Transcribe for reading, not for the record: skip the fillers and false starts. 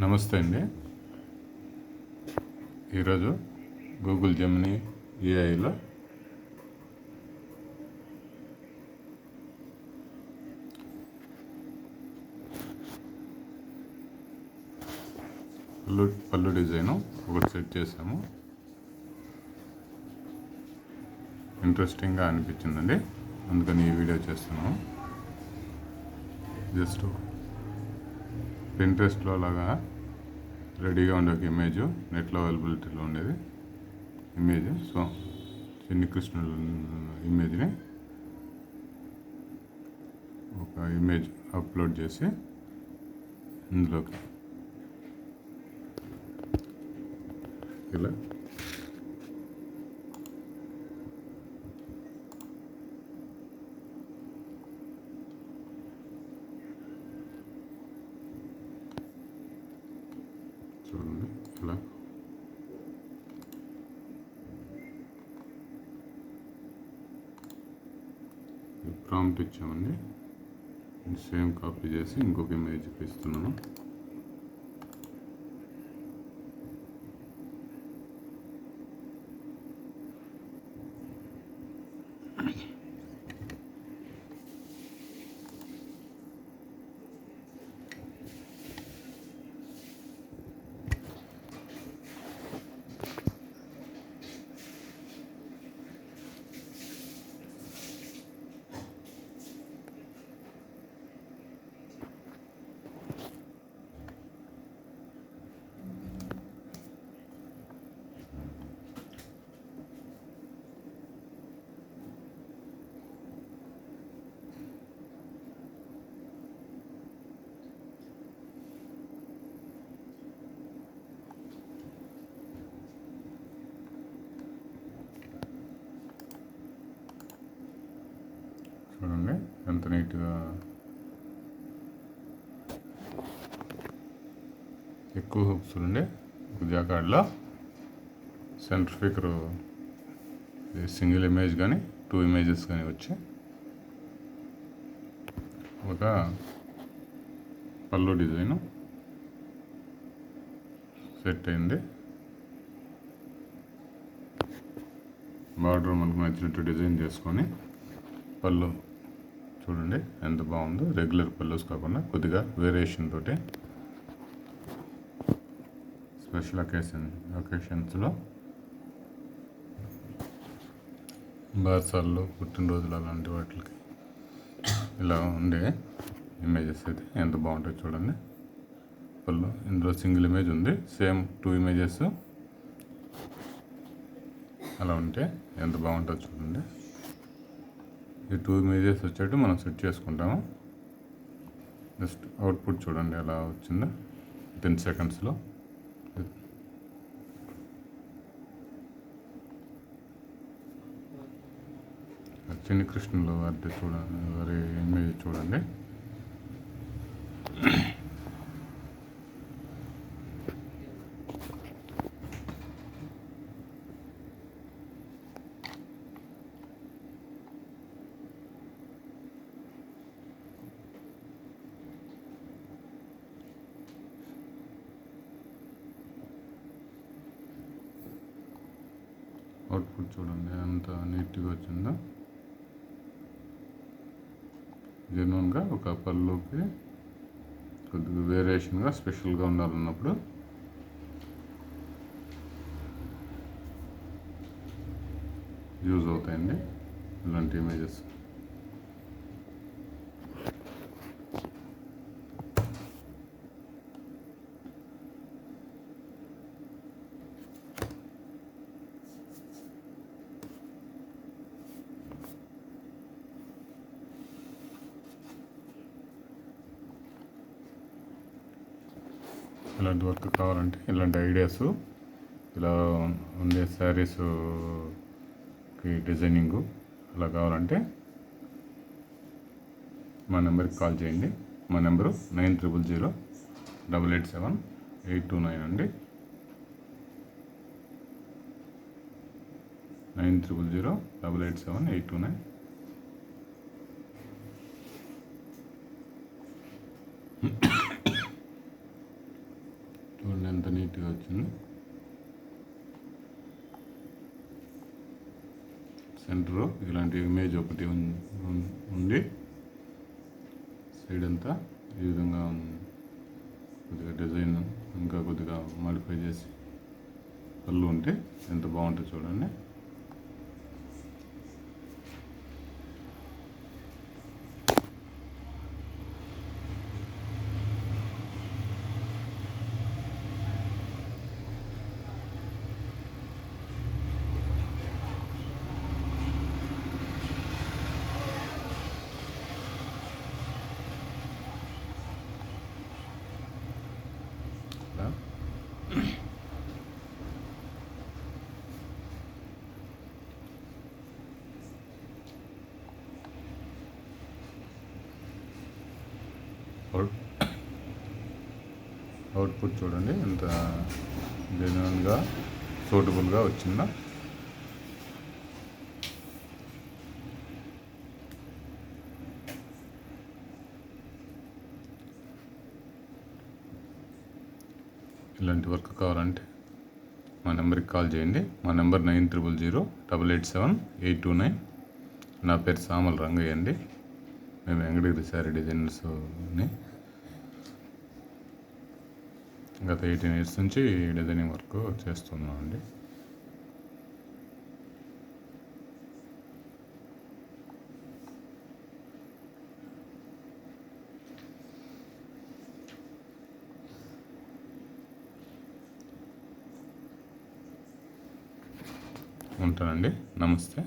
నమస్తే అండి. ఈరోజు గూగుల్ జెమినీ ఏఐలో పళ్ళు డిజైను ఒకటి సెట్ చేసాము. ఇంట్రెస్టింగ్గా అనిపించిందండి, అందుకని ఈ వీడియో చేస్తున్నాము. జస్ట్ పింట్రెస్ట్లో లాగా రెడీగా ఉండే ఒక ఇమేజ్, నెట్లో అవైలబిలిటీలో ఉండేది ఇమేజ్. సో చిన్ని కృష్ణుడు ఇమేజ్ని ఒక ఇమేజ్ అప్లోడ్ చేసి ఇందులోకి ఇలా చూడండి, ఇలా ప్రాంప్ట్ ఇచ్చామండి. సేమ్ కాపీ చేసి ఇంకొక ఇమేజ్ ఇస్తున్నాను. చూడండి ఎంత నీట్గా, ఎక్కువ హుక్స్ ఉండి జాకార్డ్లో సెంటర్ ఫిగర్ సింగిల్ ఇమేజ్ కానీ 2 ఇమేజెస్ కానీ వచ్చి ఒక పళ్ళు డిజైను సెట్ అయింది. బార్డర్ మనకు నచ్చినట్టు డిజైన్ చేసుకొని పళ్ళు చూడండి ఎంత బాగుందో. రెగ్యులర్ పళ్ళుస్ కాకుండా కొద్దిగా వేరియేషన్ తోటి స్పెషల్ అకేషన్స్లో, బార్సాల్లో, పుట్టినరోజులు అలాంటి వాటికి ఇలా ఉండే ఇమేజెస్ అయితే ఎంత బాగుంటాయి చూడండి. పళ్ళు ఇందులో సింగిల్ ఇమేజ్ ఉంది, సేమ్ 2 ఇమేజెస్ అలా ఉంటే ఎంత బాగుంటుందో చూడండి. ఈ 2 ఇమేజెస్ వచ్చేట్టు మనం సెట్ చేసుకుంటాము. జస్ట్ అవుట్పుట్ చూడండి ఎలా వచ్చిందో 10 సెకండ్స్లో. చిన్ని కృష్ణులు వారి చూడండి, వారి ఇమేజ్ చూడండి. అవుట్పుట్ చూడండి ఎంత నీట్గా వచ్చిందో. జెన్యున్గా ఒక పళ్ళుకి కొద్దిగా వేరియేషన్గా స్పెషల్గా ఉండాలన్నప్పుడు యూజ్ అవుతాయండి ఇలాంటి ఇమేజెస్. ఇలాంటి వర్క్ కావాలంటే, ఇలాంటి ఐడియాస్, ఇలా ఉండే శారీస్కి డిజైనింగు అలా కావాలంటే మా నెంబర్కి కాల్ చేయండి. మా నెంబరు 9000887829 అండి. 9000887829. ఎంత నీట్గా వచ్చింది. సెంటర్ ఇలాంటి ఇమేజ్ ఒకటి ఉండి సైడ్ అంతా ఈ విధంగా కొద్దిగా డిజైన్ ఇంకా కొద్దిగా మాడిఫై చేసి పళ్ళు ఉంటే ఎంత బాగుంటుంది చూడండి. అవుట్పుట్ చూడండి ఎంత జెన్యున్గా సూటబుల్గా వచ్చిందో. ఇలాంటి వర్క్ కావాలంటే మా నెంబర్కి కాల్ చేయండి. మా నెంబర్ 9000887829. నా పేరు సామల్ రంగయ్య అండి. మేము వెంకటగిరి శారీ డిజైనర్స్ని గత 18 years నుంచి డిజైనింగ్ వర్క్ చేస్తున్నాం అండి. ఉంటానండి. నమస్తే.